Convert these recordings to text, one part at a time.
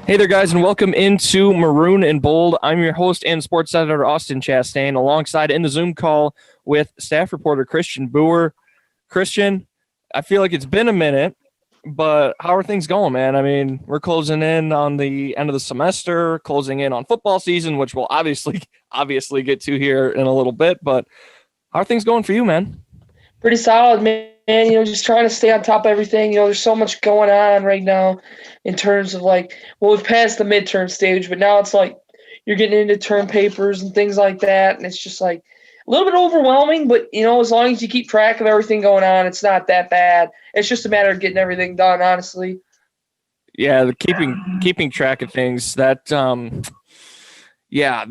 Hey there, guys, and welcome into Maroon and Bold. I'm your host and sports editor, Austin Chastain, alongside in the Zoom call with staff reporter Christian Boer. Christian, I feel like it's been a minute, but how are things going, man? I mean, we're closing in on the end of the semester, closing in on football season, which we'll obviously get to here in a little bit. But how are things going for you, man? Pretty solid, man. Just trying to stay on top of everything. There's so much going on right now in terms of we've passed the midterm stage, but now it's like you're getting into term papers and things like that, and it's just like a little bit overwhelming. But as long as you keep track of everything going on, it's not that bad. It's just a matter of getting everything done, honestly. Yeah, the keeping track of things yeah,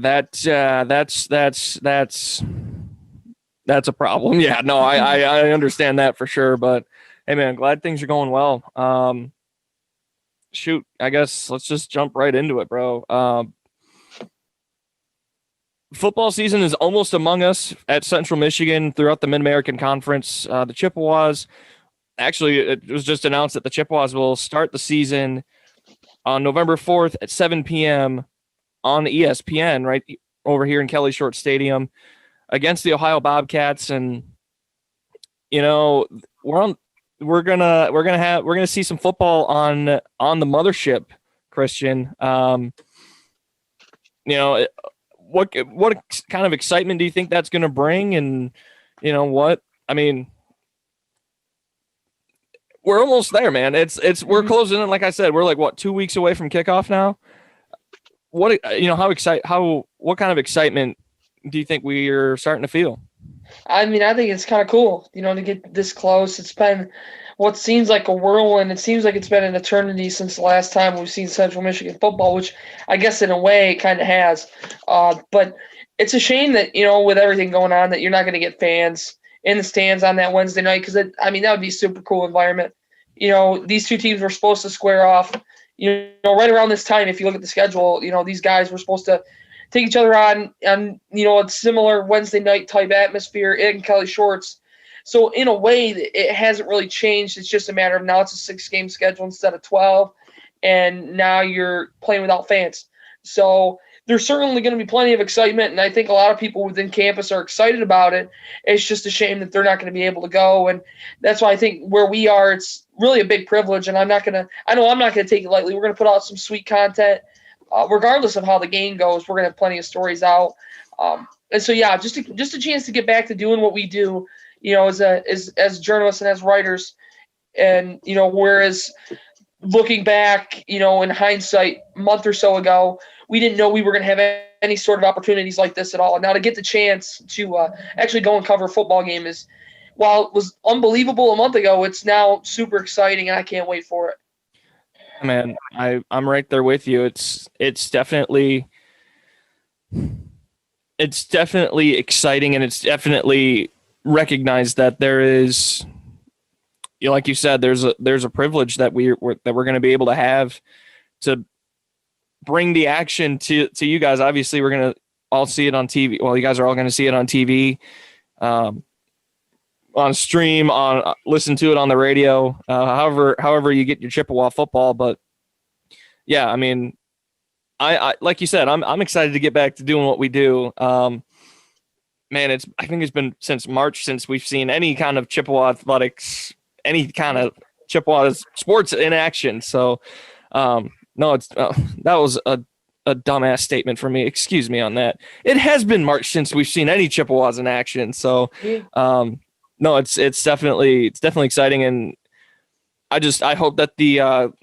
that's a problem. Yeah, no, I understand that for sure. But hey, man, glad things are going well. Shoot, I guess let's just jump right into it, bro. Football season is almost among us at Central Michigan throughout the Mid American Conference. The Chippewas, actually, it was just announced that the Chippewas will start the season on November 4th at 7 p.m. on ESPN, right over here in Kelly Short Stadium, against the Ohio Bobcats. And you know, we're gonna see some football on the mothership, Christian. You know, what kind of excitement do you think that's gonna bring? And what I mean, we're almost there, man. We're Mhm. closing in. Like I said, we're like what 2 weeks away from kickoff now. What kind of excitement do you think we are starting to feel? I mean, I think it's kind of cool, to get this close. It's been what seems like a whirlwind. It seems like it's been an eternity since the last time we've seen Central Michigan football, which I guess in a way it kind of has. But it's a shame that, with everything going on, that you're not going to get fans in the stands on that Wednesday night because, I mean, that would be a super cool environment. These two teams were supposed to square off, right around this time. If you look at the schedule, these guys were supposed to take each other on a similar Wednesday night type atmosphere in Kelly Shorts. So in a way, it hasn't really changed. It's just a matter of now it's a 6-game schedule instead of 12, and now you're playing without fans. So there's certainly going to be plenty of excitement, and I think a lot of people within campus are excited about it. It's just a shame that they're not going to be able to go, and that's why I think where we are, it's really a big privilege, and I know I'm not going to take it lightly. We're going to put out some sweet content regardless of how the game goes. We're gonna have plenty of stories out, and so yeah, just a chance to get back to doing what we do, as journalists and as writers, and whereas looking back, in hindsight, a month or so ago, we didn't know we were gonna have any sort of opportunities like this at all. And now to get the chance to actually go and cover a football game is, while it was unbelievable a month ago, it's now super exciting, and I can't wait for it. Man, I'm right there with you. It's definitely exciting, and it's definitely recognized that there is, like you said, there's a privilege that we're going to be able to have to bring the action to you guys. Obviously, we're going to all see it on TV. Well, you guys are all going to see it on TV, um, on stream, on listen to it on the radio. However you get your Chippewa football. But yeah, I mean, I like you said, I'm excited to get back to doing what we do. Man, I think it's been since March since we've seen any kind of Chippewa athletics, any kind of Chippewa sports in action. So, no, it's that was a dumbass statement for me. Excuse me on that. It has been March since we've seen any Chippewas in action. So, Yeah. no, it's definitely exciting, and I hope that the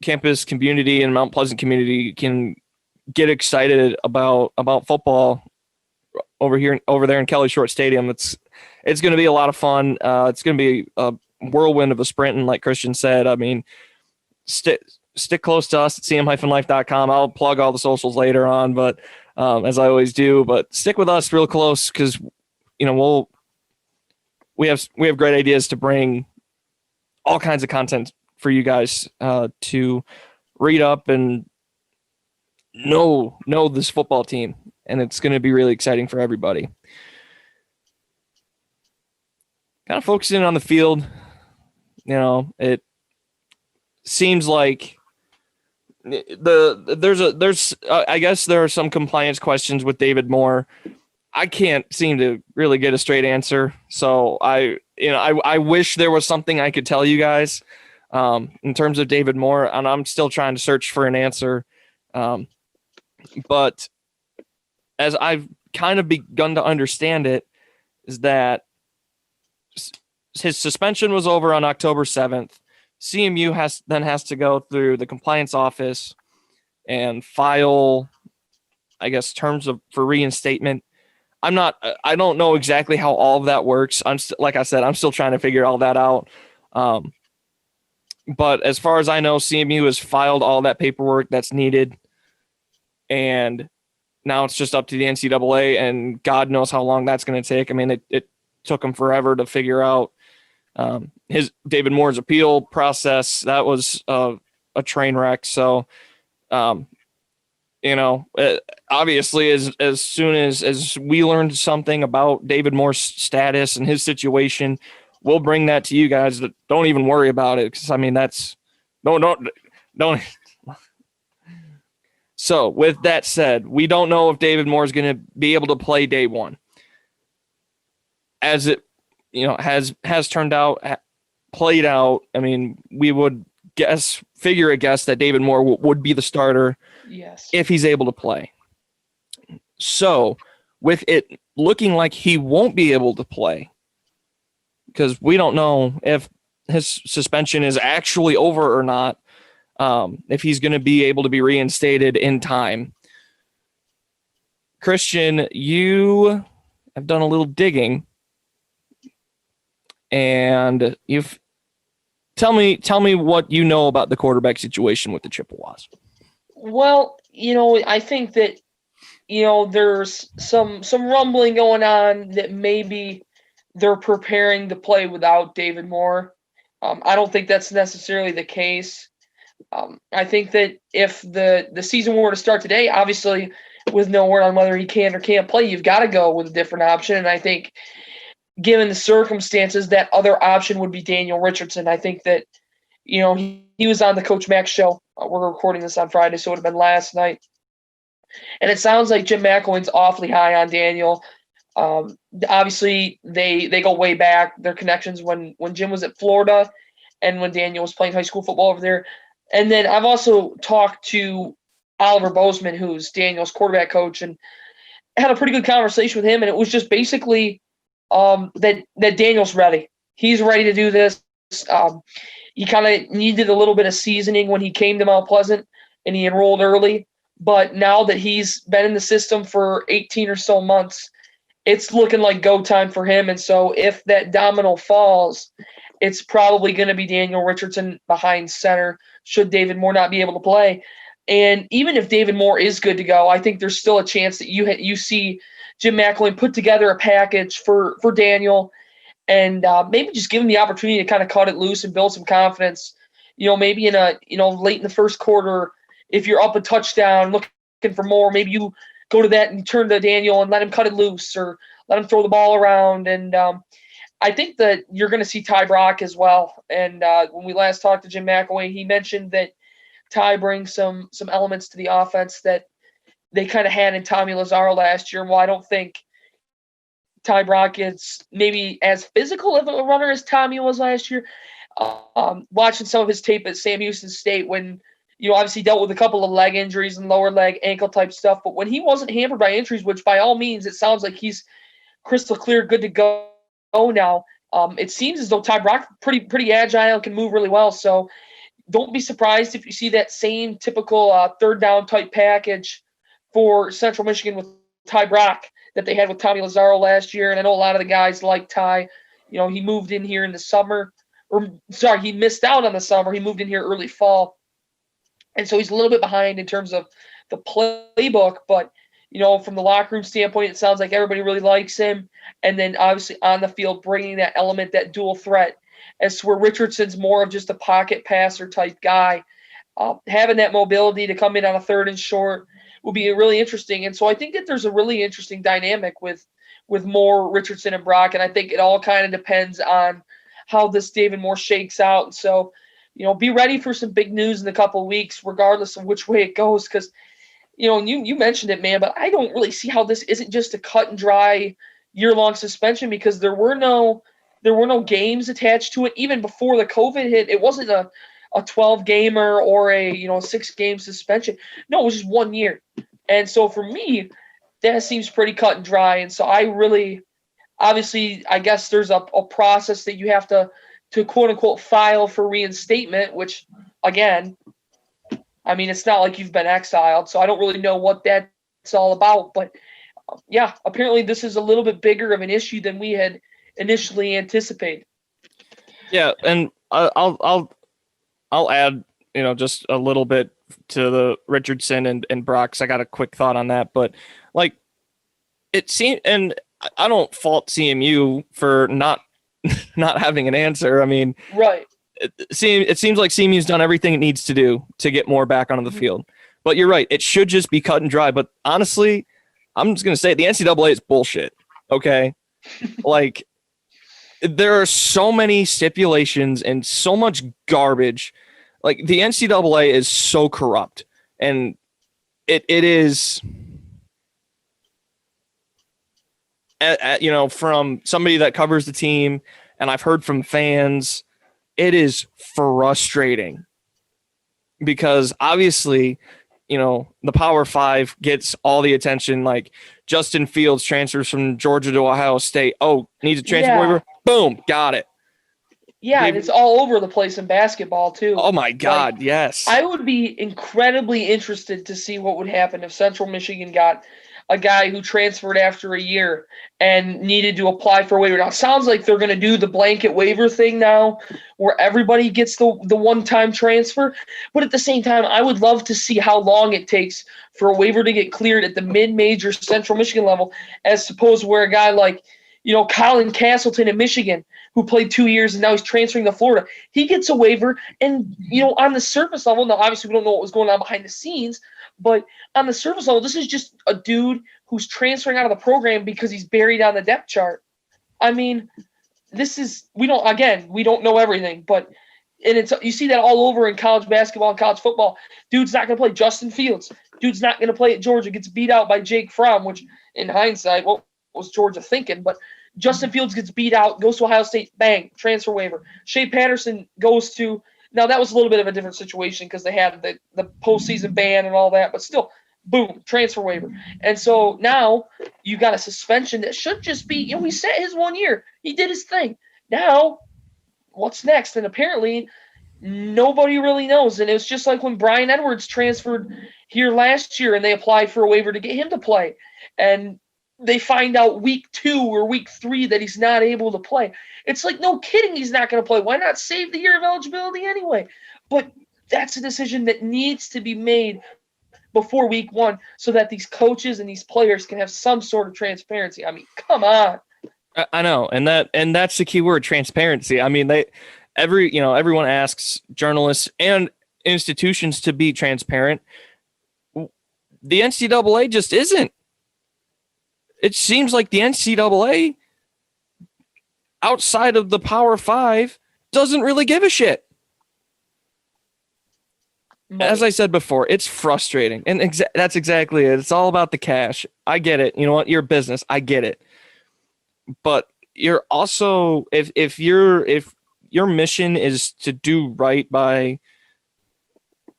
campus community and Mount Pleasant community can get excited about football over there in Kelly Short Stadium. It's going to be a lot of fun. It's going to be a whirlwind of a sprint, and like Christian said, I mean, stick close to us at cm-life.com. I'll plug all the socials later on, but as I always do. But stick with us real close because we have great ideas to bring all kinds of content for you guys to read up and know this football team, and it's going to be really exciting for everybody. Kind of focusing on the field, it seems like I guess there are some compliance questions with David Moore. I can't seem to really get a straight answer. So I wish there was something I could tell you guys in terms of David Moore, and I'm still trying to search for an answer. But as I've kind of begun to understand it, is that his suspension was over on October 7th. CMU has to go through the compliance office and file, I guess, for reinstatement. I don't know exactly how all of that works. Like I said, I'm still trying to figure all that out. But as far as I know, CMU has filed all that paperwork that's needed. And now it's just up to the NCAA, and God knows how long that's going to take. I mean, it took them forever to figure out his David Moore's appeal process. That was a train wreck. So, obviously, as soon as we learned something about David Moore's status and his situation, we'll bring that to you guys. Don't even worry about it, because I mean don't. So with that said, we don't know if David Moore is going to be able to play day one. As it has turned out, played out. I mean, we would figure a guess that David Moore would be the starter. Yes. If he's able to play. So with it looking like he won't be able to play, because we don't know if his suspension is actually over or not, if he's going to be able to be reinstated in time. Christian, you have done a little digging, and tell me what you know about the quarterback situation with the Chippewas. Well, I think that, there's some rumbling going on that maybe they're preparing to play without David Moore. I don't think that's necessarily the case. I think that if the season were to start today, obviously with no word on whether he can or can't play, you've got to go with a different option. And I think given the circumstances, that other option would be Daniel Richardson. I think that, he was on the Coach Mack show. We're recording this on Friday, so it would have been last night. And it sounds like Jim McElwain's awfully high on Daniel. Obviously, they go way back. Their connections when Jim was at Florida and when Daniel was playing high school football over there. And then I've also talked to Oliver Bozeman, who's Daniel's quarterback coach, and had a pretty good conversation with him. And it was just basically that Daniel's ready. He's ready to do this. He kind of needed a little bit of seasoning when he came to Mount Pleasant and he enrolled early. But now that he's been in the system for 18 or so months, it's looking like go time for him. And so if that domino falls, it's probably going to be Daniel Richardson behind center should David Moore not be able to play. And even if David Moore is good to go, I think there's still a chance that you see Jim McElwain put together a package for Daniel and maybe just give him the opportunity to kind of cut it loose and build some confidence. Maybe in late in the first quarter, if you're up a touchdown looking for more, maybe you go to that and turn to Daniel and let him cut it loose or let him throw the ball around. And I think that you're going to see Ty Brock as well. And when we last talked to Jim McElwain, he mentioned that Ty brings some elements to the offense that they kind of had in Tommy Lazzaro last year. Well, I don't think Ty Brock is maybe as physical of a runner as Tommy was last year. Watching some of his tape at Sam Houston State when, obviously dealt with a couple of leg injuries and lower leg ankle type stuff. But when he wasn't hampered by injuries, which by all means, it sounds like he's crystal clear, good to go now. It seems as though Ty Brock pretty agile, can move really well. So don't be surprised if you see that same typical third down type package for Central Michigan with Ty Brock that they had with Tommy Lazzaro last year. And I know a lot of the guys like Ty. He moved in here in the summer. He missed out on the summer. He moved in here early fall. And so he's a little bit behind in terms of the playbook. But, from the locker room standpoint, it sounds like everybody really likes him. And then obviously on the field, bringing that element, that dual threat, as to where Richardson's more of just a pocket passer type guy. Having that mobility to come in on a third and short will be really interesting. And so I think that there's a really interesting dynamic with Moore, Richardson, and Brock. And I think it all kind of depends on how this David Moore shakes out. And so be ready for some big news in a couple of weeks, regardless of which way it goes. Because you mentioned it, man, but I don't really see how this isn't just a cut and dry year-long suspension, because there were no games attached to it even before the COVID hit. It wasn't a 12-gamer or a 6-game suspension. No, it was just 1 year. And so for me, that seems pretty cut and dry. And so I really, obviously, I guess there's a process that you have to quote unquote file for reinstatement, which again, I mean, it's not like you've been exiled, so I don't really know what that's all about. But yeah, apparently this is a little bit bigger of an issue than we had initially anticipated. Yeah, and I'll add, just a little bit to the Richardson and Brock. 'Cause I got a quick thought on that, but like it seemed, and I don't fault CMU for not having an answer. I mean, right. It seems like CMU's done everything it needs to do to get more back onto the field. But you're right. It should just be cut and dry. But honestly, I'm just going to say the NCAA is bullshit. Okay? Like, there are so many stipulations and so much garbage. Like, the NCAA is so corrupt. And it is, from somebody that covers the team, and I've heard from fans, it is frustrating because obviously, the Power Five gets all the attention. Like Justin Fields transfers from Georgia to Ohio State. Oh, needs a transfer waiver. Boom, got it. Yeah, and it's all over the place in basketball too. Oh my God, yes. I would be incredibly interested to see what would happen if Central Michigan got a guy who transferred after a year and needed to apply for a waiver. Now, it sounds like they're going to do the blanket waiver thing now where everybody gets the one-time transfer. But at the same time, I would love to see how long it takes for a waiver to get cleared at the mid-major Central Michigan level, as opposed to where a guy like, Colin Castleton in Michigan, who played 2 years and now he's transferring to Florida, he gets a waiver. And, on the surface level, now obviously we don't know what was going on behind the scenes, but on the surface level, this is just a dude who's transferring out of the program because he's buried on the depth chart. I mean, we don't know everything, but you see that all over in college basketball and college football. Dude's not going to play. Justin Fields, dude's not going to play at Georgia, gets beat out by Jake Fromm, which in hindsight, what was Georgia thinking? But Justin Fields gets beat out, goes to Ohio State, bang, transfer waiver. Shea Patterson goes to – now that was a little bit of a different situation because they had the postseason ban and all that, but still, boom, transfer waiver. And so now you got a suspension that should just be – he set his 1 year. He did his thing. Now, what's next? And apparently nobody really knows. And it was just like when Brian Edwards transferred here last year and they applied for a waiver to get him to play. And they find out week 2 or week 3 that he's not able to play. It's like, no kidding, he's not going to play. Why not save the year of eligibility anyway? But that's a decision that needs to be made before week 1 so that these coaches and these players can have some sort of transparency. I mean, come on. I know, and that's the key word, transparency. I mean, everyone asks journalists and institutions to be transparent. The NCAA just isn't. It seems like the NCAA, outside of the Power Five, doesn't really give a shit. As I said before, it's frustrating. And that's exactly it. It's all about the cash. I get it. You know what? You're a business. I get it. But you're also, if your mission is to do right by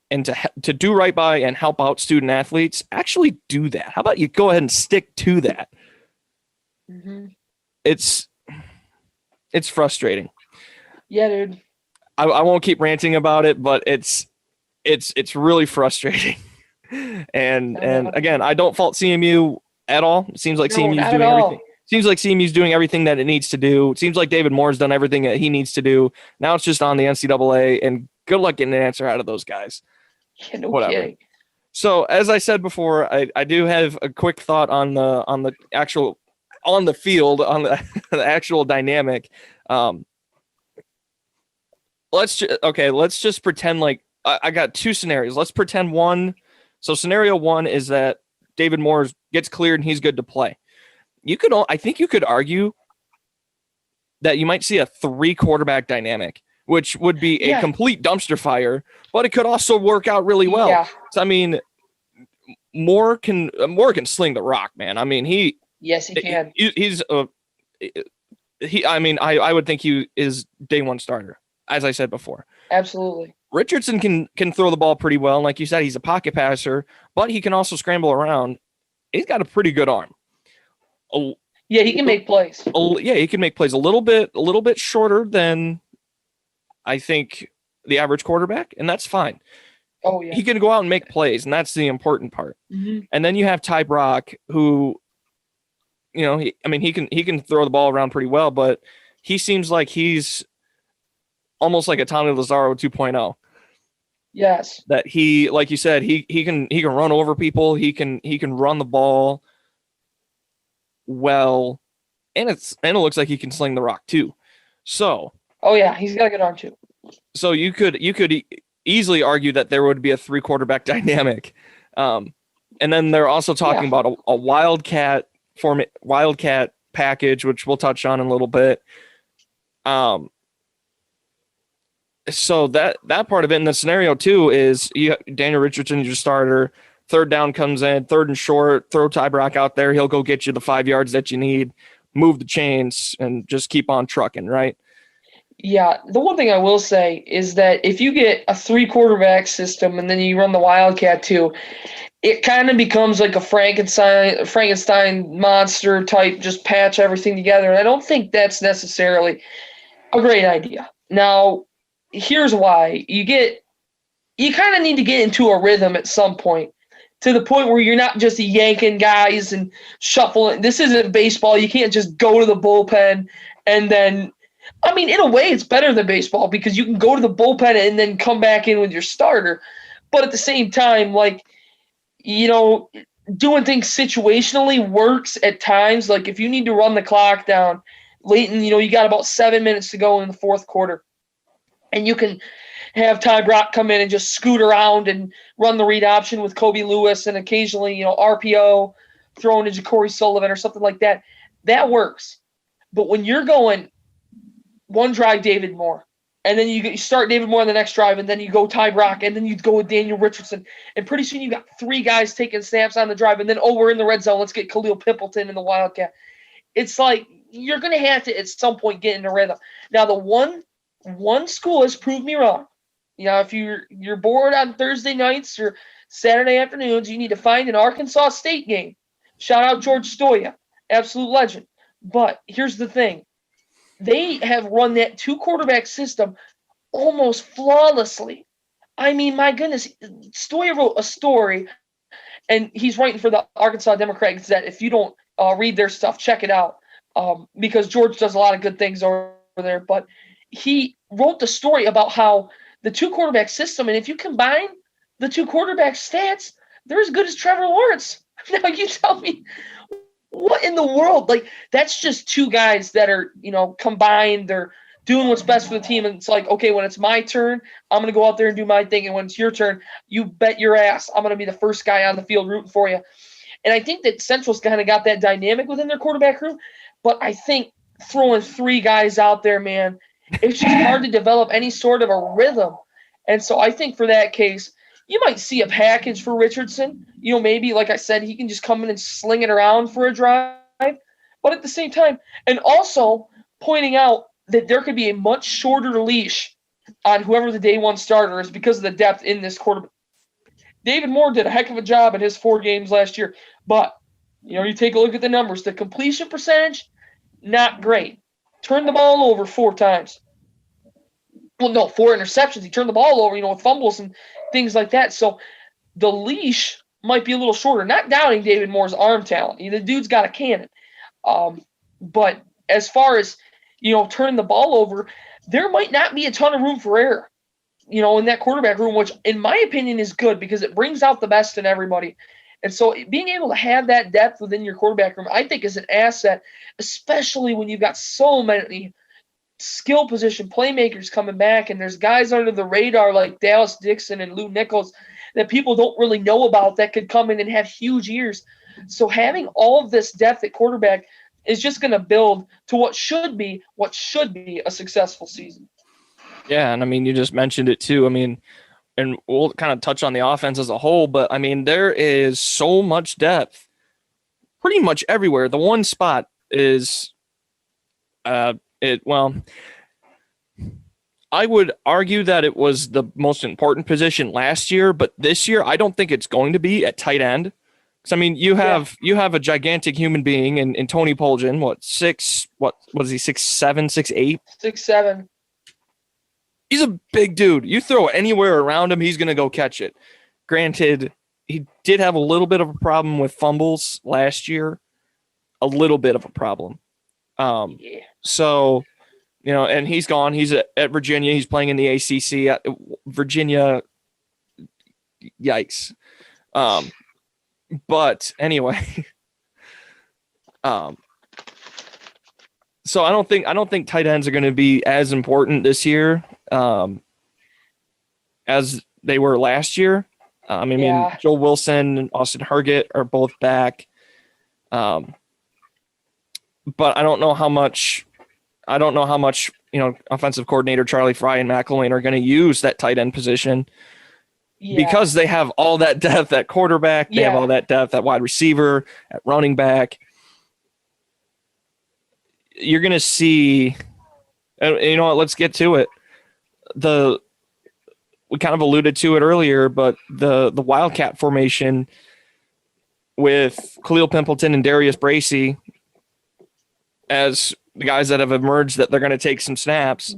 and to do right by and help out student athletes, actually do that. How about you go ahead and stick to that? Mm-hmm. It's frustrating. Yeah, dude. I won't keep ranting about it, but it's really frustrating. and again, I don't fault CMU at all. It seems like CMU's doing everything. Seems like CMU's doing everything that it needs to do. It seems like David Moore's done everything that he needs to do. Now it's just on the NCAA, and good luck getting an answer out of those guys. Yeah, no whatever. kidding. So as I said before, I do have a quick thought on the actual on the field, on the actual dynamic. Let's just pretend like I got two scenarios. Let's pretend one. So scenario one is that David Moore gets cleared and he's good to play. I think you could argue that you might see a 3 quarterback dynamic which would be a Yeah. complete dumpster fire, but it could also work out really well. Yeah. So, I mean, Moore can sling the rock, man. I mean, Yes, he can. I would think he is day one starter, as I said before. Absolutely. Richardson can throw the ball pretty well. And like you said, he's a pocket passer, but he can also scramble around. He's got a pretty good arm. Yeah, he can make plays. He can make plays a little bit shorter than I think the average quarterback, and that's fine. Oh yeah. He can go out and make plays, and that's the important part. Mm-hmm. And then you have Ty Brock, who, he can throw the ball around pretty well, but he seems like he's almost like a Tommy Lazzaro 2.0. Yes. That he, like you said, he can run over people. He can run the ball well, and it looks like he can sling the rock too. So. Oh yeah, he's got a good arm too. So you could easily argue that there would be a 3 quarterback dynamic, and then they're also talking about a wildcat package, which we'll touch on in a little bit. So that part of it in the scenario too is Daniel Richardson, your starter. Third down comes in, third and short, throw Ty Brock out there. He'll go get you the 5 yards that you need, move the chains, and just keep on trucking, right? Yeah, the one thing I will say is that if you get a 3 quarterback system and then you run the Wildcat too, it kind of becomes like a Frankenstein monster type, just patch everything together. And I don't think that's necessarily a great idea. Now, here's why. You kind of need to get into a rhythm at some point, to the point where you're not just yanking guys and shuffling. This isn't baseball. You can't just go to the bullpen and then – I mean, in a way, it's better than baseball because you can go to the bullpen and then come back in with your starter. But at the same time, doing things situationally works at times. Like if you need to run the clock down late and, you got about 7 minutes to go in the fourth quarter, and you can have Ty Brock come in and just scoot around and run the read option with Kobe Lewis and occasionally, RPO, throwing to Ja'Cory Sullivan or something like that. That works. But when you're going one drive David Moore, and then you start David Moore on the next drive, and then you go Ty Brock, and then you go with Daniel Richardson, and pretty soon you got 3 guys taking snaps on the drive, and then, we're in the red zone, let's get Khalil Pimpleton in the Wildcat. It's like you're going to have to at some point get in a rhythm. Now, the one school has proved me wrong. If you're bored on Thursday nights or Saturday afternoons, you need to find an Arkansas State game. Shout out George Stoya, absolute legend. But here's the thing. They have run that 2 quarterback system almost flawlessly. I mean, my goodness, Stoya wrote a story, and he's writing for the Arkansas Democrat Gazette. If you don't read their stuff, check it out, because George does a lot of good things over there. But he wrote the story about how the 2 quarterback system, and if you combine the 2 quarterback stats, they're as good as Trevor Lawrence. Now you tell me, what in the world? Like, that's just 2 guys that are, combined. They're doing what's best for the team. And it's like, okay, when it's my turn, I'm going to go out there and do my thing. And when it's your turn, you bet your ass I'm going to be the first guy on the field rooting for you. And I think that Central's kind of got that dynamic within their quarterback room. But I think throwing 3 guys out there, man, it's just hard to develop any sort of a rhythm. And so I think for that case, you might see a package for Richardson. Maybe, like I said, he can just come in and sling it around for a drive. But at the same time, and also pointing out that there could be a much shorter leash on whoever the day one starter is because of the depth in this quarterback. David Moore did a heck of a job in his 4 games last year. But, you take a look at the numbers. The completion percentage, not great. Turned the ball over 4 times. Well, no, 4 interceptions. He turned the ball over, with fumbles and things like that. So the leash might be a little shorter. Not doubting David Moore's arm talent. The dude's got a cannon. But as far as, turning the ball over, there might not be a ton of room for error, in that quarterback room, which in my opinion is good because it brings out the best in everybody. And so being able to have that depth within your quarterback room, I think is an asset, especially when you've got so many skill position playmakers coming back, and there's guys under the radar like Dallas Dixon and Lou Nichols that people don't really know about that could come in and have huge years. So having all of this depth at quarterback is just going to build to what should be a successful season. Yeah, and I mean, you just mentioned it too. I mean, and we'll kind of touch on the offense as a whole, but I mean, there is so much depth pretty much everywhere. The one spot is well, I would argue that it was the most important position last year, but this year I don't think it's going to be at tight end. Because I mean, you have a gigantic human being in Tony Poljan, what is he, 6'7", 6'8"? 6'7". He's a big dude. You throw anywhere around him, he's gonna go catch it. Granted, he did have a little bit of a problem with fumbles last year. A little bit of a problem. Yeah. So, and he's gone. He's at Virginia. He's playing in the ACC at Virginia. Yikes. But anyway, so I don't think tight ends are going to be as important this year as they were last year. I mean, Joel Wilson and Austin Herget are both back. But I don't know how much offensive coordinator Charlie Fry and McElwain are going to use that tight end position because they have all that depth at quarterback. They have all that depth at wide receiver, at running back. You're going to see, you know what, let's get to it. We kind of alluded to it earlier, but the Wildcat formation with Khalil Pimpleton and Darius Bracey as the guys that have emerged that they're going to take some snaps.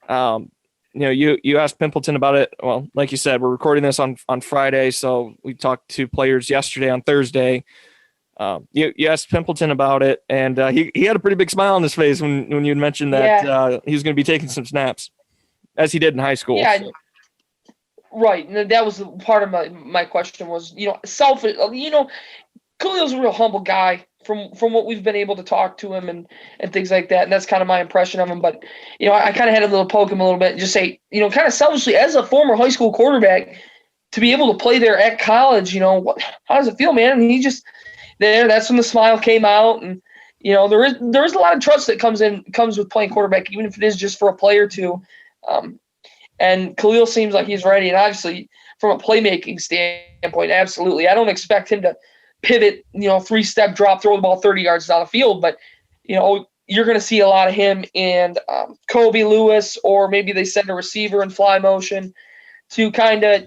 You asked Pimpleton about it. Well, like you said, we're recording this on Friday, so we talked to players yesterday on Thursday. You asked Pimpleton about it, and he had a pretty big smile on his face when you mentioned that he was going to be taking some snaps, as he did in high school. Yeah, so. Right. And that was part of my question was, selfish. Khalil's a real humble guy from what we've been able to talk to him and things like that. And that's kind of my impression of him. But, I kind of had a little poke him a little bit and just say, kind of selfishly, as a former high school quarterback, to be able to play there at college, how does it feel, man? And he just there. That's when the smile came out. And, there is a lot of trust that comes with playing quarterback, even if it is just for a play or two. And Khalil seems like he's ready. And obviously, from a playmaking standpoint, absolutely. I don't expect him to pivot, 3-step drop, throw the ball 30 yards down the field. But, you're going to see a lot of him and Kobe Lewis, or maybe they send a receiver in fly motion to kind of,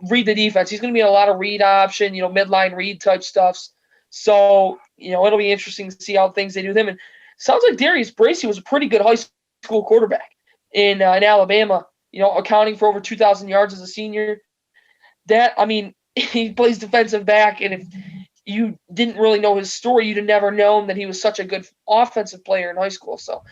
read the defense. He's going to be in a lot of read option, midline read type stuffs. So, it'll be interesting to see how things they do with him. And sounds like Darius Bracey was a pretty good high school quarterback in Alabama, accounting for over 2,000 yards as a senior. He plays defensive back, and if you didn't really know his story, you'd have never known that he was such a good offensive player in high school. So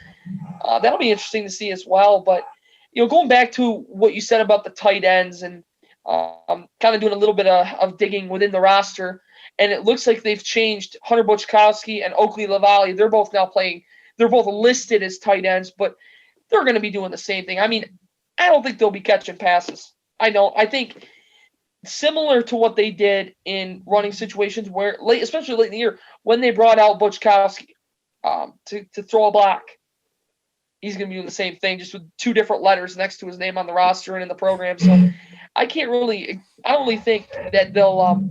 that'll be interesting to see as well. But, going back to what you said about the tight ends and kind of doing a little bit of digging within the roster, and it looks like they've changed Hunter Buchkowski and Oakley LaValle. They're both now playing. They're both listed as tight ends, but they're going to be doing the same thing. I mean, I don't think they'll be catching passes. I don't. I think similar to what they did in running situations where especially late in the year, when they brought out Buchkowski to throw a block, he's going to be doing the same thing, just with 2 different letters next to his name on the roster and in the program. So I don't really think that they'll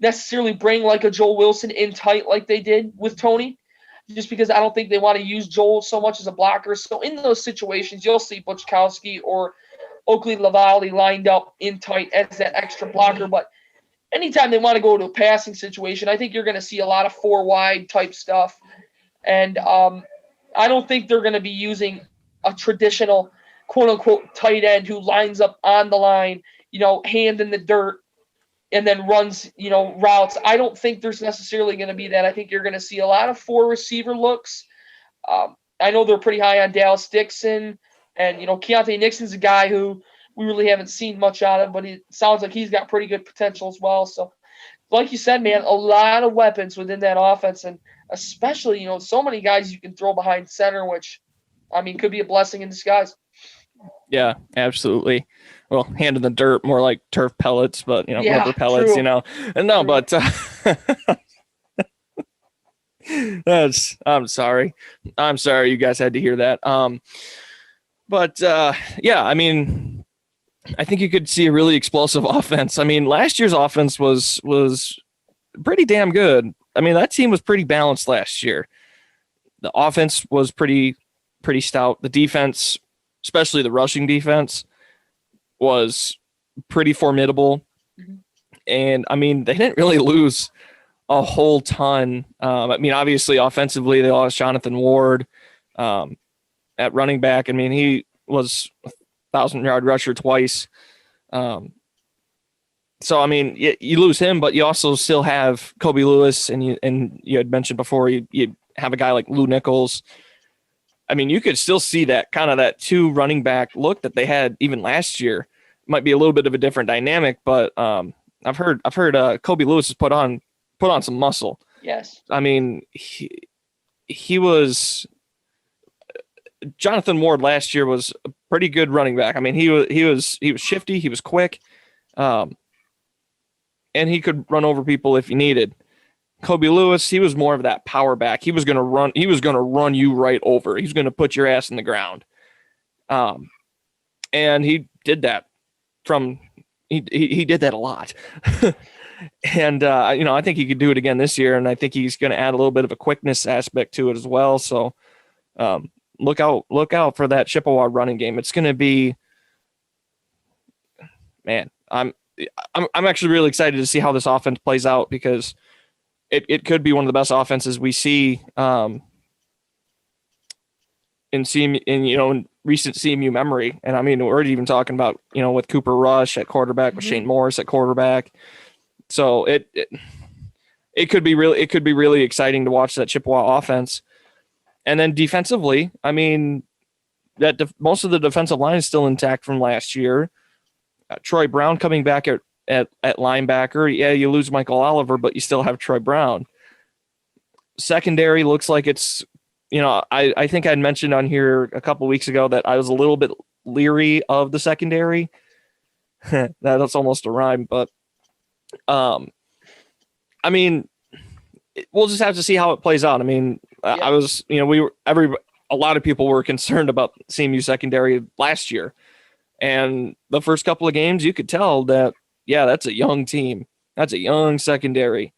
necessarily bring like a Joel Wilson in tight like they did with Tony, just because I don't think they want to use Joel so much as a blocker. So in those situations, you'll see Buchkowski or Oakley LaValle lined up in tight as that extra blocker. But anytime they want to go to a passing situation, I think you're going to see a lot of 4-wide type stuff. And I don't think they're going to be using a traditional quote-unquote tight end who lines up on the line, hand in the dirt, and then runs, routes. I don't think there's necessarily going to be that. I think you're going to see a lot of 4 receiver looks. I know they're pretty high on Dallas Dixon, and, Keontae Nixon's a guy who we really haven't seen much out of, but it sounds like he's got pretty good potential as well. So, like you said, man, a lot of weapons within that offense, and especially, so many guys you can throw behind center, which, could be a blessing in disguise. Yeah, absolutely. Well, hand in the dirt, more like turf pellets, but rubber pellets, true. And no, true. But I'm sorry you guys had to hear that. But yeah, I mean, I think you could see a really explosive offense. I mean, last year's offense was pretty damn good. I mean, that team was pretty balanced last year. The offense was pretty stout. The defense, especially the rushing defense, was pretty formidable. Mhm. And I mean, they didn't really lose a whole ton. I mean, obviously, offensively, they lost Jonathan Ward um, at running back. I mean, he was a 1,000-yard rusher twice. Um, so I mean, you lose him, but you also still have Kobe Lewis, and you had mentioned before you have a guy like Lou Nichols. I mean, you could still see that kind of that two running back look that they had even last year. Might be a little bit of a different dynamic, but I've heard Kobe Lewis has put on some muscle. Yes. I mean, he was Jonathan Ward last year was a pretty good running back. I mean, he was shifty, he was quick, um, and he could run over people if he needed. Kobe Lewis, he was more of that power back. He was going to run. He was going to run you right over. He's going to put your ass in the ground. Um, and he did that from he did that a lot. And I think he could do it again this year. And I think he's going to add a little bit of a quickness aspect to it as well. So look out for that Chippewa running game. It's going to be, man. I'm actually really excited to see how this offense plays out because it could be one of the best offenses we see in recent CMU memory. And I mean, we're even talking about with Cooper Rush at quarterback, with Shane Morris at quarterback. So it could be really exciting to watch that Chippewa offense. And then defensively, I mean, most of the defensive line is still intact from last year. Troy Brown coming back at linebacker. Yeah, you lose Michael Oliver, but you still have Troy Brown. Secondary looks like it's, I think I'd mentioned on here a couple weeks ago that I was a little bit leery of the secondary. That's almost a rhyme, but I mean, we'll just have to see how it plays out. I mean, Yeah. I was, a lot of people were concerned about CMU secondary last year. And the first couple of games, you could tell that, yeah, that's a young team. That's a young secondary.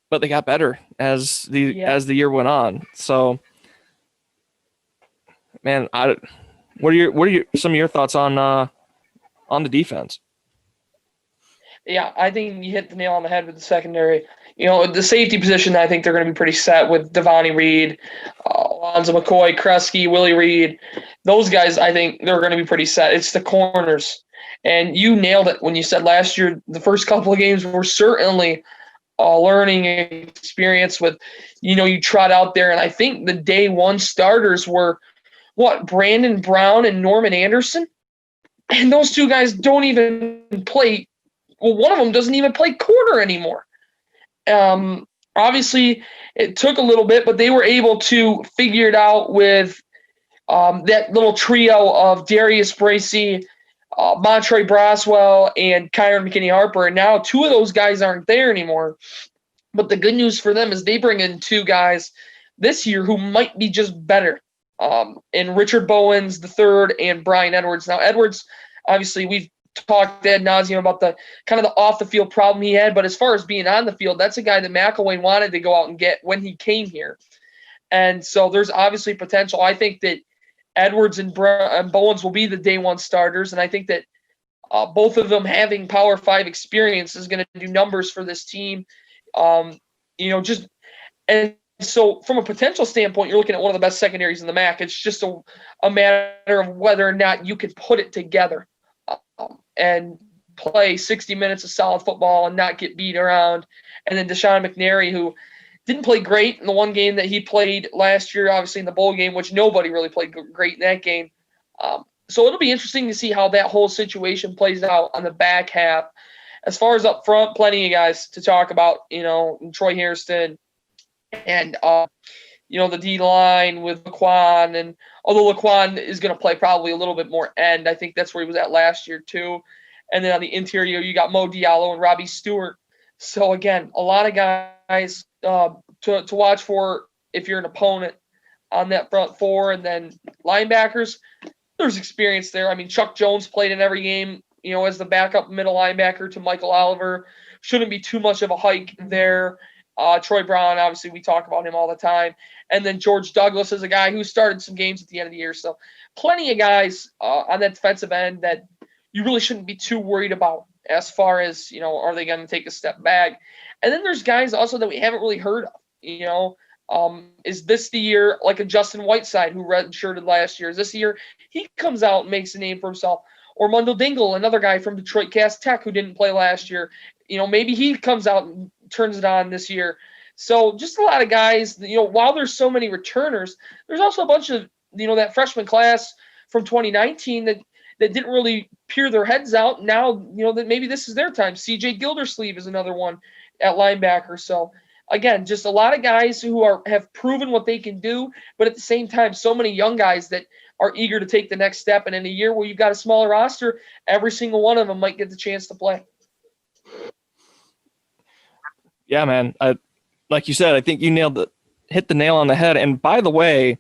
But they got better as the year went on. So, man, what are some of your thoughts on the defense? Yeah, I think you hit the nail on the head with the secondary. The safety position, I think they're going to be pretty set with Devontae Reed, Alonzo McCoy, Kresge, Willie Reed. Those guys, I think they're going to be pretty set. It's the corners. And you nailed it when you said last year the first couple of games were certainly a learning experience with, you trot out there. And I think the day one starters were, Brandon Brown and Norman Anderson? And those two guys don't even play. Well, one of them doesn't even play corner anymore. Obviously, it took a little bit, but they were able to figure it out with that little trio of Darius Bracey, Montre Braswell, and Kyron McKinney-Harper. And now two of those guys aren't there anymore. But the good news for them is they bring in two guys this year who might be just better. In Richard Bowens III and Brian Edwards. Now, Edwards, obviously, we've talked ad nauseum about the kind of the off the field problem he had, but as far as being on the field, that's a guy that McElwain wanted to go out and get when he came here. And so there's obviously potential. I think that Edwards and Bowens will be the day one starters, and I think that both of them having Power 5 experience is going to do numbers for this team. So from a potential standpoint, you're looking at one of the best secondaries in the MAC. It's just a matter of whether or not you can put it together and play 60 minutes of solid football and not get beat around. And then Deshaun McNary, who didn't play great in the one game that he played last year, obviously in the bowl game, which nobody really played great in that game. So it'll be interesting to see how that whole situation plays out on the back half. As far as up front, plenty of guys to talk about, Troy Hairston, and the D line with Laquan, and although Laquan is going to play probably a little bit more end, I think that's where he was at last year too. And then on the interior, you got Mo Diallo and Robbie Stewart. So again, a lot of guys to watch for if you're an opponent. on that front four, and then linebackers. There's experience there. I mean, Chuck Jones played in every game, as the backup middle linebacker to Michael Oliver. Shouldn't be too much of a hike there. Troy Brown, obviously, we talk about him all the time. And then George Douglas is a guy who started some games at the end of the year. So plenty of guys on that defensive end that you really shouldn't be too worried about as far as, are they going to take a step back? And then there's guys also that we haven't really heard of, is this the year, like a Justin Whiteside who redshirted last year? Is this the year he comes out and makes a name for himself? Or Mundell Dingle, another guy from Detroit Cast Tech who didn't play last year. Maybe he comes out and turns it on this year. So just a lot of guys, while there's so many returners, there's also a bunch of, that freshman class from 2019 that didn't really peer their heads out. Now, that maybe this is their time. CJ Gildersleeve is another one at linebacker. So again, just a lot of guys who have proven what they can do, but at the same time, so many young guys that are eager to take the next step. And in a year where you've got a smaller roster, every single one of them might get the chance to play. Yeah, man. Like you said, I think you hit the nail on the head. And by the way,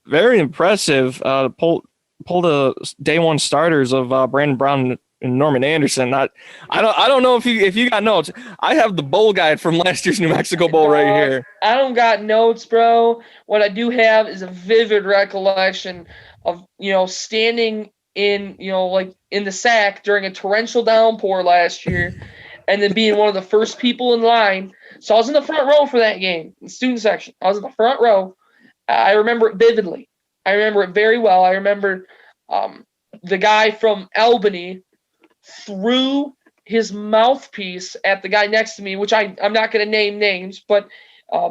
very impressive. Pull the day one starters of Brandon Brown and Norman Anderson. I don't know if you got notes. I have the bowl guide from last year's New Mexico Bowl right here. I don't got notes, bro. What I do have is a vivid recollection of standing in like in the sack during a torrential downpour last year, and then being one of the first people in line. So I was in the front row for that game, the student section. I was in the front row. I remember it vividly. I remember it very well. I remember the guy from Albany threw his mouthpiece at the guy next to me, which I'm not going to name names, but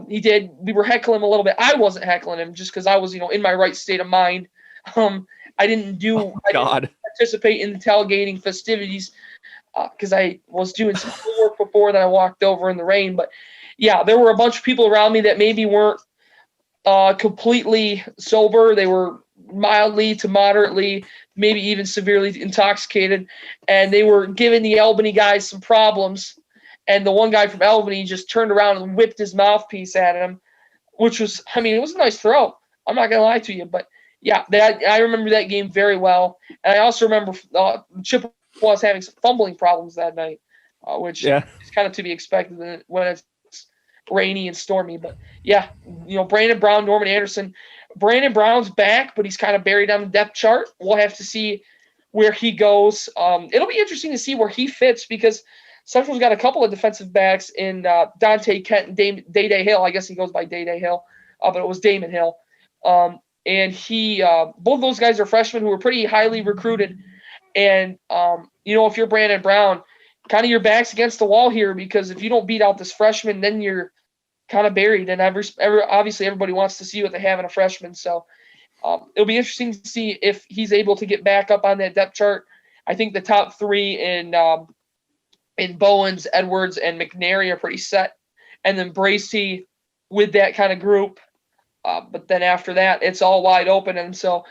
he did. We were heckling him a little bit. I wasn't heckling him just because I was, in my right state of mind. I didn't participate in the tailgating festivities because I was doing some work before that I walked over in the rain. But yeah, there were a bunch of people around me that maybe weren't completely sober. They were mildly to moderately, maybe even severely intoxicated, and they were giving the Albany guys some problems. And the one guy from Albany just turned around and whipped his mouthpiece at him, which was, it was a nice throw. I'm not gonna lie to you, but yeah, I remember that game very well. And I also remember Chippewa was having some fumbling problems that night, which is kind of to be expected when it's rainy and stormy. But yeah, Brandon Brown, Norman Anderson. Brandon Brown's back, but he's kind of buried on the depth chart. We'll have to see where he goes. It'll be interesting to see where he fits because Central's got a couple of defensive backs in Dante Kent and Day Hill. I guess he goes by Day Hill, but it was Damon Hill. And he, both those guys are freshmen who were pretty highly recruited. And, if you're Brandon Brown, kind of your back's against the wall here because if you don't beat out this freshman, then you're kind of buried. And obviously everybody wants to see what they have in a freshman. So it'll be interesting to see if he's able to get back up on that depth chart. I think the top three in Bowens, Edwards, and McNary are pretty set. And then Bracey with that kind of group. But then after that, it's all wide open. And so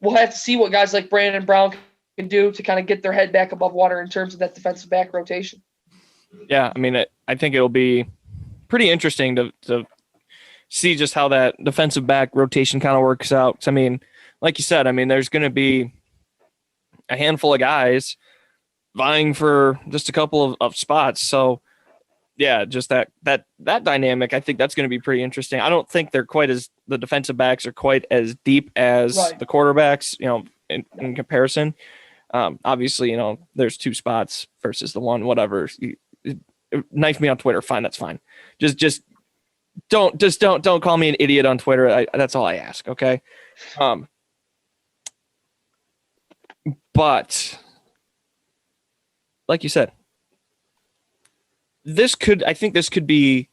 we'll have to see what guys like Brandon Brown can do to kind of get their head back above water in terms of that defensive back rotation. Yeah, I think it'll be pretty interesting to see just how that defensive back rotation kind of works out. Like you said, there's going to be a handful of guys vying for just a couple of spots. So yeah, just that dynamic, I think that's going to be pretty interesting. I don't think the defensive backs are quite as deep as the quarterbacks, in comparison. Obviously, there's two spots versus the one, whatever. Knife me on Twitter. Fine. That's fine. Just don't call me an idiot on Twitter. That's all I ask. Okay. But like you said, this could be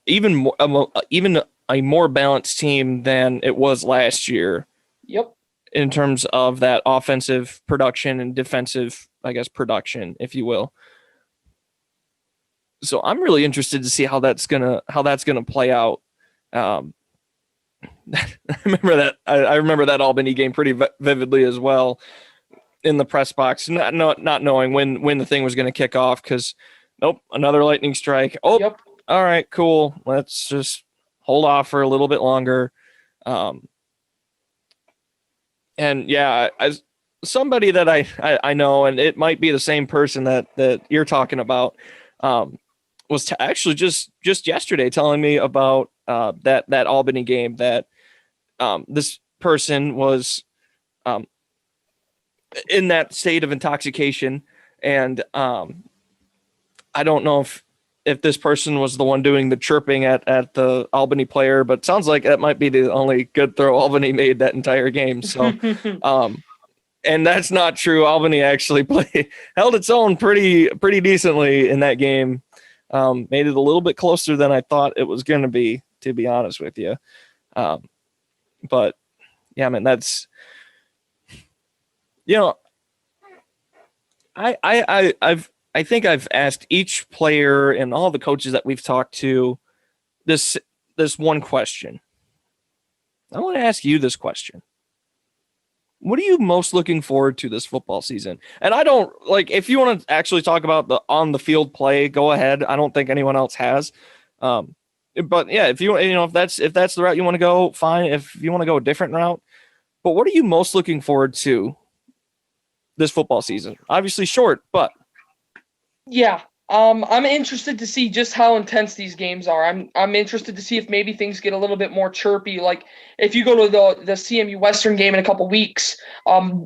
even a more balanced team than it was last year. Yep. In terms of that offensive production and defensive, I guess, production, if you will. So I'm really interested to see how that's gonna play out. I remember that Albany game pretty vividly as well in the press box, not knowing when the thing was going to kick off because nope, another lightning strike. Oh, yep. All right, cool. Let's just hold off for a little bit longer. And yeah, as somebody that I know, and it might be the same person that you're talking about, was actually just yesterday telling me about that Albany game that this person was in that state of intoxication, and I don't know if this person was the one doing the chirping at the Albany player, but it sounds like that might be the only good throw Albany made that entire game. So, and that's not true. Albany actually held its own pretty decently in that game. Made it a little bit closer than I thought it was going to be honest with you. But yeah, man, that's, I think I've asked each player and all the coaches that we've talked to this one question. I want to ask you this question. What are you most looking forward to this football season? And I don't if you want to actually talk about the on the field play, go ahead. I don't think anyone else has. But yeah, if if that's the route you want to go, fine. If you want to go a different route, but what are you most looking forward to this football season? Obviously short, but yeah. I'm interested to see just how intense these games are. I'm interested to see if maybe things get a little bit more chirpy. Like if you go to the CMU Western game in a couple weeks,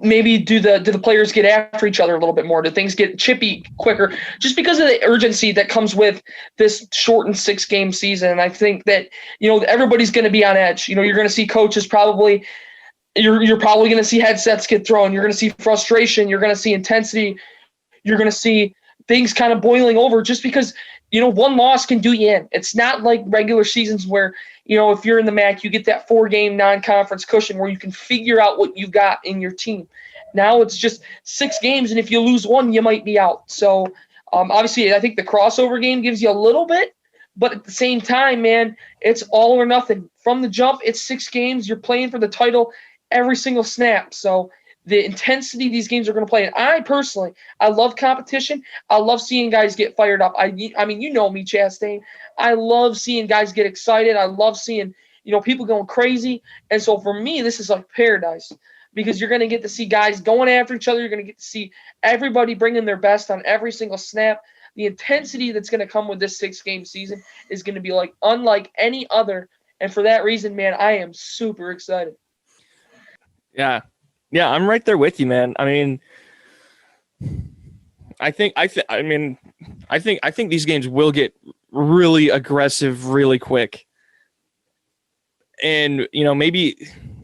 maybe do the players get after each other a little bit more? Do things get chippy quicker? Just because of the urgency that comes with this shortened 6-game season. And I think that everybody's going to be on edge. You're going to see coaches probably. You're probably going to see headsets get thrown. You're going to see frustration. You're going to see intensity. You're going to see things kind of boiling over just because, one loss can do you in. It's not like regular seasons where, if you're in the MAC, you get that 4-game non-conference cushion where you can figure out what you've got in your team. Now it's just 6 games, and if you lose one, you might be out. So, obviously, I think the crossover game gives you a little bit, but at the same time, man, it's all or nothing. From the jump, it's 6 games. You're playing for the title every single snap. So, the intensity these games are going to play. And I love competition. I love seeing guys get fired up. I mean, me, Chastain. I love seeing guys get excited. I love seeing, people going crazy. And so for me, this is like paradise because you're going to get to see guys going after each other. You're going to get to see everybody bringing their best on every single snap. The intensity that's going to come with this 6-game season is going to be unlike any other. And for that reason, man, I am super excited. Yeah. Yeah, I'm right there with you, man. I mean, I think these games will get really aggressive really quick. And, maybe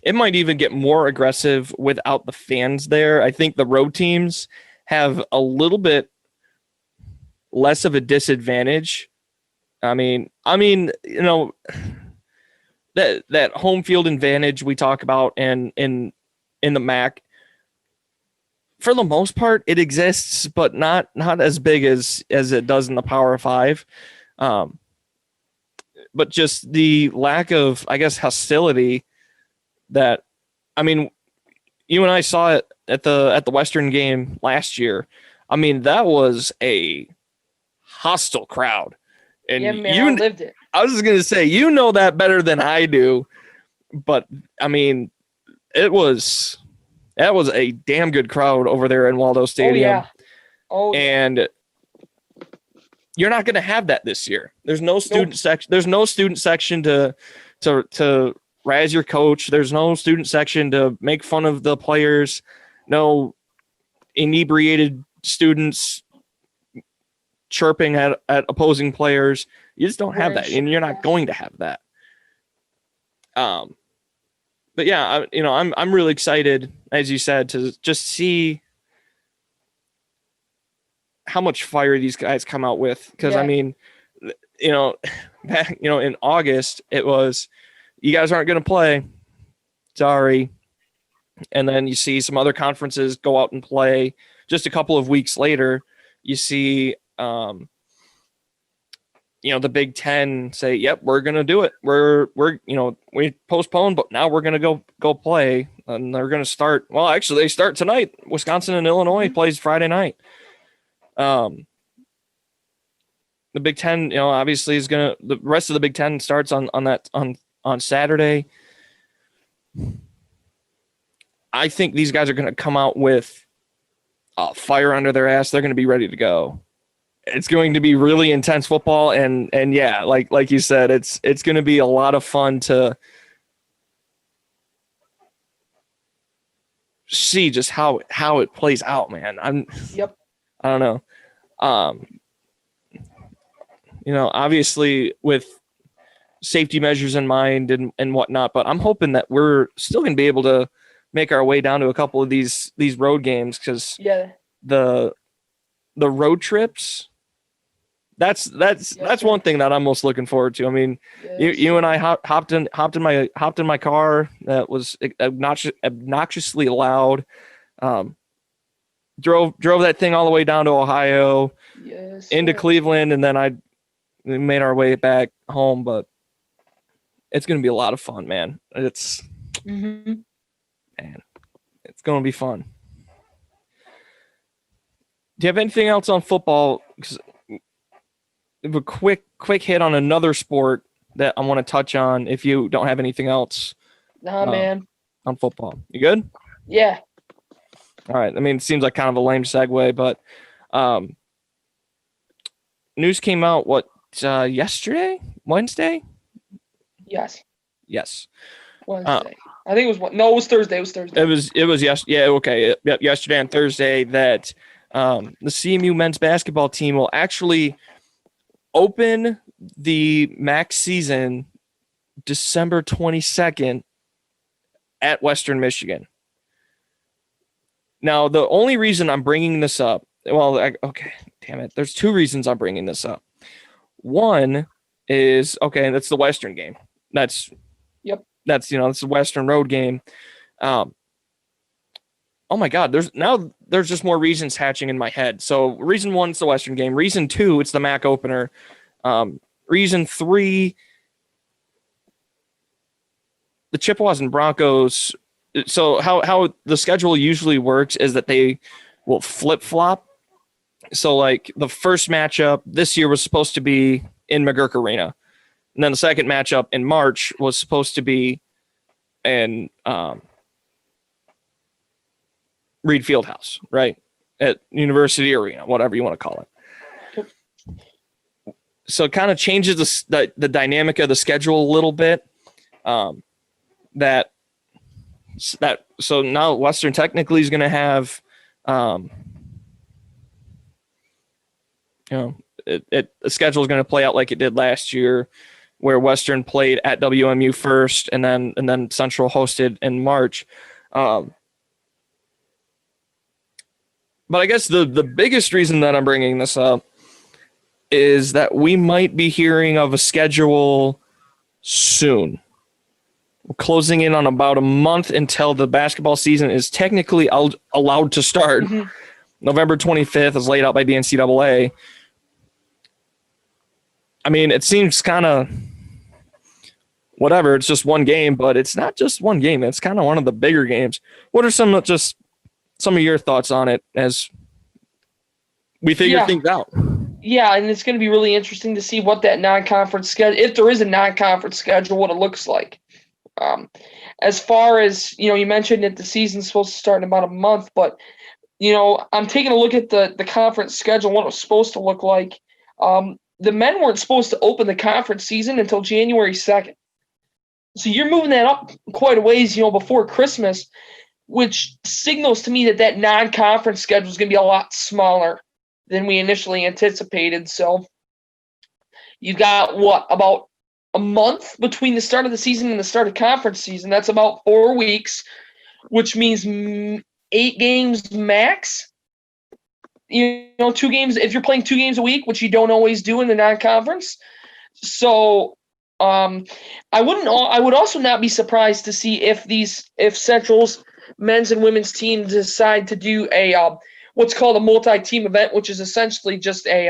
it might even get more aggressive without the fans there. I think the road teams have a little bit less of a disadvantage. I mean, that home field advantage we talk about in the MAC, for the most part, it exists, but not as big as it does in the Power 5. But just the lack of, I guess, hostility that, I mean, you and I saw it at the Western game last year. I mean, that was a hostile crowd. And yeah, man, I lived it. I was just going to say, that better than I do. But, I mean, that was a damn good crowd over there in Waldo Stadium. Oh yeah. And you're not going to have that this year. There's no student section. There's no student section to razz your coach. There's no student section to make fun of the players. No inebriated students chirping at opposing players. You just don't have that, and you're not going to have that. But yeah, I'm really excited, as you said, to just see how much fire these guys come out with. Because I mean, back, in August, it was, you guys aren't going to play. Sorry. And then you see some other conferences go out and play. Just a couple of weeks later, you see, the Big Ten say, "Yep, we're gonna do it. We postponed, but now we're gonna go play." And they're gonna start. Well, actually, they start tonight. Wisconsin and Illinois plays Friday night. the Big Ten, obviously the rest of the Big Ten starts on Saturday. I think these guys are going to come out with fire under their ass. They're going to be ready to go. It's going to be really intense football, and yeah, like you said, it's going to be a lot of fun to see just how it plays out, man. I don't know. Obviously with safety measures in mind and whatnot, but I'm hoping that we're still going to be able to make our way down to a couple of these road games, because the road trips, that's one thing that I'm most looking forward to. I mean, you and I hopped in my car that was obnoxiously loud. Drove that thing all the way down to Ohio, into Cleveland, and then we made our way back home. But it's going to be a lot of fun, man. It's going to be fun. Do you have anything else on football? A quick hit on another sport that I want to touch on, if you don't have anything else. Man. On football. You good? Yeah. All right. I mean, it seems like kind of a lame segue, but news came out, yesterday? Wednesday? Yes. Wednesday. I think it was Thursday. It was Thursday. It was yes. Yeah. Okay. Yep. Yesterday and Thursday that the CMU men's basketball team will actually open the MAC season December 22nd at Western Michigan. Now, the only reason I'm bringing this up, there's two reasons I'm bringing this up. One is, that's the Western game. That's it's the Western road game. Oh my God, there's just more reasons hatching in my head. So reason one, it's the Western game. Reason two, it's the MAC opener. Reason three, the Chippewas and Broncos. So how the schedule usually works is that they will flip-flop. So like the first matchup this year was supposed to be in McGurk Arena. And then the second matchup in March was supposed to be in Reed Fieldhouse, right? At University Arena, whatever you want to call it. So it kind of changes the dynamic of the schedule a little bit. So now Western technically is going to have, the schedule is going to play out like it did last year, where Western played at WMU first, and then Central hosted in March. But I guess the biggest reason that I'm bringing this up is that we might be hearing of a schedule soon. We're closing in on about a month until the basketball season is technically allowed to start. Mm-hmm. November 25th is laid out by the NCAA. I mean, it seems kind of whatever. It's just one game, but it's not just one game. It's kind of one of the bigger games. What are some of your thoughts on it as we figure things out? Yeah, and it's going to be really interesting to see what that non-conference schedule, if there is a non-conference schedule, what it looks like. As far as, you mentioned that the season's supposed to start in about a month, but, I'm taking a look at the conference schedule, what it was supposed to look like. The men weren't supposed to open the conference season until January 2nd. So you're moving that up quite a ways, before Christmas, which signals to me that non-conference schedule is going to be a lot smaller than we initially anticipated. So you've got, about a month between the start of the season and the start of conference season. That's about 4 weeks, which means 8 games max. 2 games, if you're playing 2 games a week, which you don't always do in the non-conference. So I would also not be surprised to see if Central's men's and women's team decide to do a what's called a multi-team event, which is essentially just a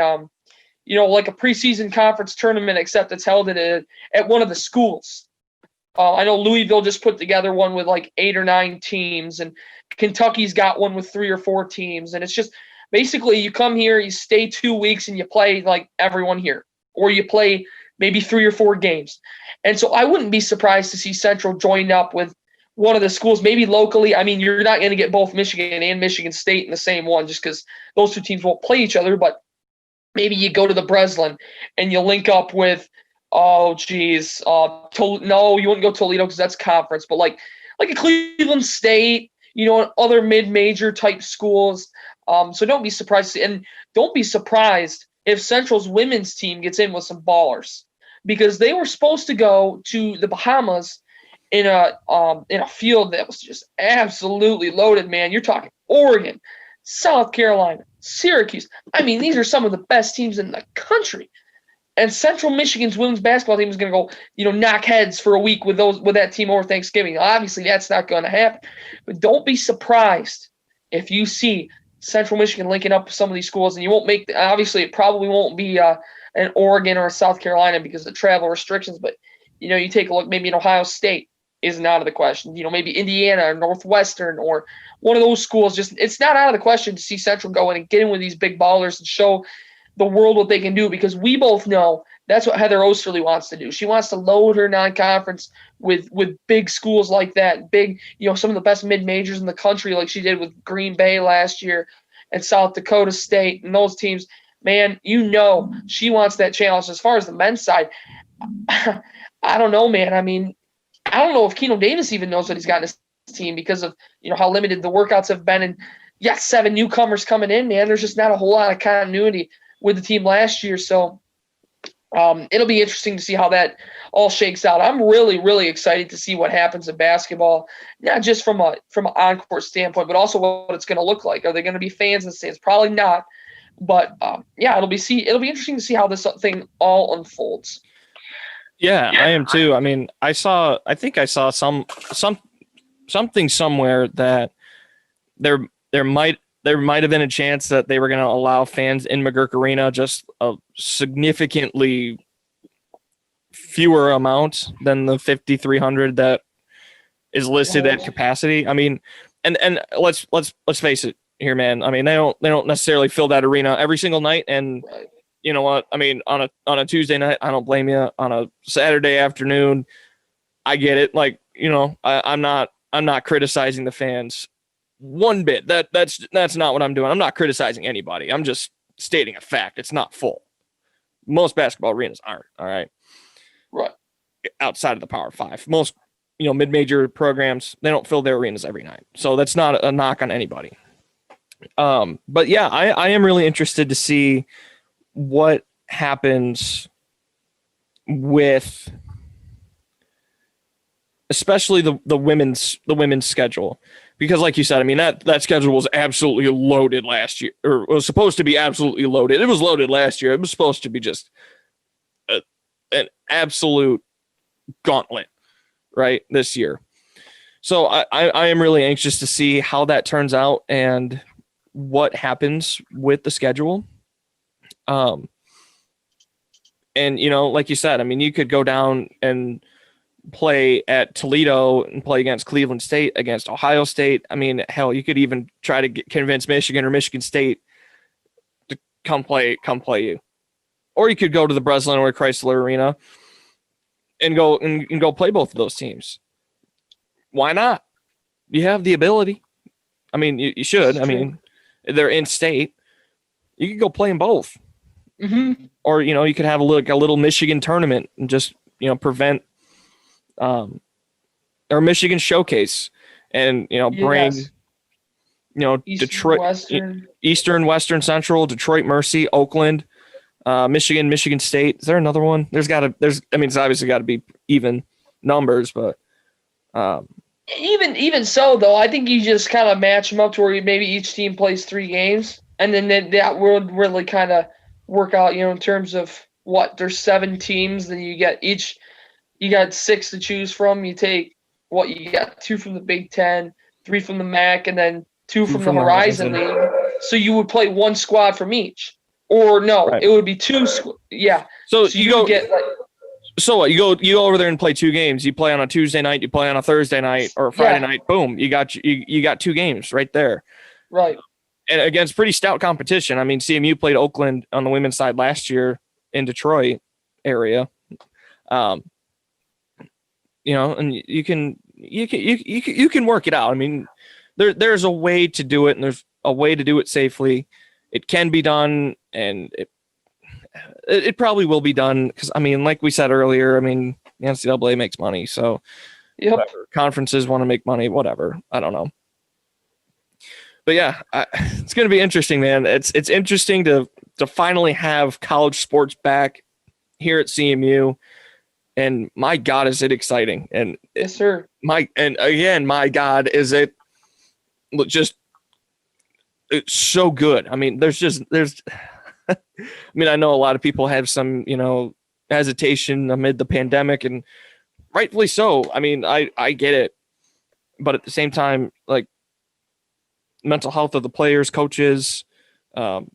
like a preseason conference tournament, except it's held at one of the schools. I know Louisville just put together one with like 8 or 9 teams, and Kentucky's got one with 3 or 4 teams, and it's just Basically, you come here, you stay 2 weeks, and you play like everyone here, or you play maybe 3 or 4 games. And so I wouldn't be surprised to see Central joined up with one of the schools, maybe locally. I mean, you're not going to get both Michigan and Michigan State in the same one just because those two teams won't play each other. But maybe you go to the Breslin and you link up with, no, you wouldn't go Toledo because that's conference, but like a Cleveland State, and other mid-major type schools. So don't be surprised. And don't be surprised if Central's women's team gets in with some ballers, because they were supposed to go to the Bahamas in a field that was just absolutely loaded, man. You're talking Oregon, South Carolina, Syracuse. I mean, these are some of the best teams in the country. And Central Michigan's women's basketball team is going to go, knock heads for a week with that team over Thanksgiving. Obviously, that's not going to happen. But don't be surprised if you see Central Michigan linking up with some of these schools, and you won't make. Obviously, it probably won't be an Oregon or a South Carolina because of travel restrictions. But you take a look. Maybe an Ohio State isn't out of the question. Maybe Indiana or Northwestern or one of those schools. Just it's not out of the question to see Central go in and get in with these big ballers and show the world what they can do, because we both know that's what Heather Osterley wants to do. She wants to load her non-conference with big schools like that, big, some of the best mid-majors in the country, like she did with Green Bay last year and South Dakota State and those teams. Man, she wants that challenge. As far as the men's side, I don't know, man. I mean, I don't know if Keno Davis even knows what he's got in his team because of how limited the workouts have been. And 7 newcomers coming in, man. There's just not a whole lot of continuity with the team last year. So it'll be interesting to see how that all shakes out. I'm really, really excited to see what happens in basketball, not just from an on-court standpoint, but also what it's going to look like. Are there going to be fans in the stands? Probably not. But it'll be interesting to see how this thing all unfolds. Yeah, I am too. I mean, I think I saw something somewhere that there might have been a chance that they were going to allow fans in McGurk Arena, just a significantly fewer amount than the 5,300 that is listed at capacity. I mean, and let's face it here, man. I mean, they don't necessarily fill that arena every single night. And you know what? I mean, on a Tuesday night, I don't blame you. On a Saturday afternoon, I get it. Like, I'm not criticizing the fans one bit. That's not what I'm doing. I'm not criticizing anybody. I'm just stating a fact. It's not full. Most basketball arenas aren't. All right. Right. Outside of the Power Five, most mid-major programs, they don't fill their arenas every night. So that's not a knock on anybody. But yeah, I am really interested to see what happens with especially the women's schedule. Because like you said, I mean, that schedule was absolutely loaded last year, or was supposed to be absolutely loaded. It was loaded last year. It was supposed to be just an absolute gauntlet, right, this year. So I am really anxious to see how that turns out and what happens with the schedule. And, like you said, I mean, you could go down and play at Toledo and play against Cleveland State, against Ohio State. I mean, hell, you could even try to convince Michigan or Michigan State to come play you. Or you could go to the Breslin or Chrysler Arena and go play both of those teams. Why not? You have the ability. I mean, you should. I mean, they're in state. You could go play them both. Mm-hmm. Or, you could have a little Michigan tournament and just, prevent or Michigan showcase and, bring, Detroit, Eastern, Western, Central, Detroit, Mercy, Oakland, Michigan State. Is there another one? It's obviously got to be even numbers, but even so, though, I think you just kind of match them up to where maybe each team plays 3 games, and then that would really kind of work out, in terms of there's 7 teams, then you got 6 to choose from. You take you got 2 from the Big Ten, 3 from the MAC, and then 2 from the Horizon League. So you would play 1 squad from each. Or no, right. It would be 2. Yeah. So you go get so what? You go over there and play 2 games. You play on a Tuesday night. You play on a Thursday night or a Friday night. Boom! You got 2 games right there. Right. and against pretty stout competition. I mean, CMU played Oakland on the women's side last year in Detroit area. And you can work it out. I mean, there's a way to do it, and there's a way to do it safely. It can be done, and it probably will be done because, I mean, like we said earlier, I mean, the NCAA makes money, so whatever. Conferences want to make money, whatever. I don't know. But yeah, it's going to be interesting, man. It's interesting to finally have college sports back here at CMU, and my God, is it exciting! And yes, sir. My God, is it just it's so good. I mean, there's I mean, I know a lot of people have some, hesitation amid the pandemic, and rightfully so. I mean, I get it, but at the same time, like, mental health of the players, coaches, some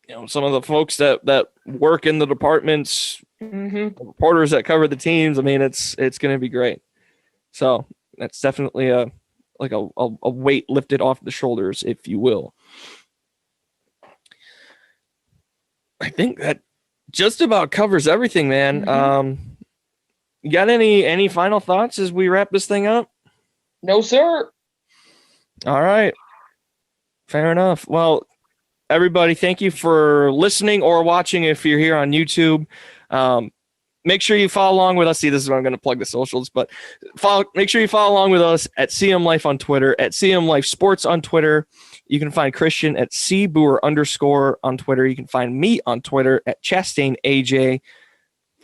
of the folks that work in the departments, reporters that cover the teams. I mean, it's going to be great. So that's definitely a weight lifted off the shoulders, if you will. I think that just about covers everything, man. You got any final thoughts as we wrap this thing up? No, sir. All right. Fair enough. Well, everybody, thank you for listening or watching if you're here on YouTube. Make sure you follow along with us. See, this is where I'm going to plug the socials, but make sure you follow along with us at CM Life on Twitter, at CM Life Sports on Twitter. You can find Christian at @cboer_ on Twitter. You can find me on Twitter at ChastainAJ.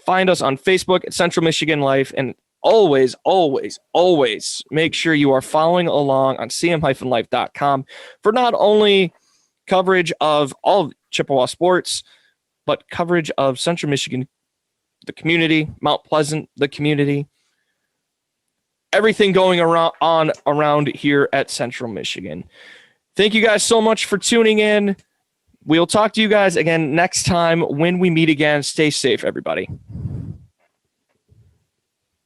Find us on Facebook at Central Michigan Life. And always, always, always make sure you are following along on cm-life.com for not only coverage of all of Chippewa sports, but coverage of Central Michigan, the community, Mount Pleasant, the community, everything going around here at Central Michigan. Thank you guys so much for tuning in. We'll talk to you guys again next time when we meet again. Stay safe, everybody.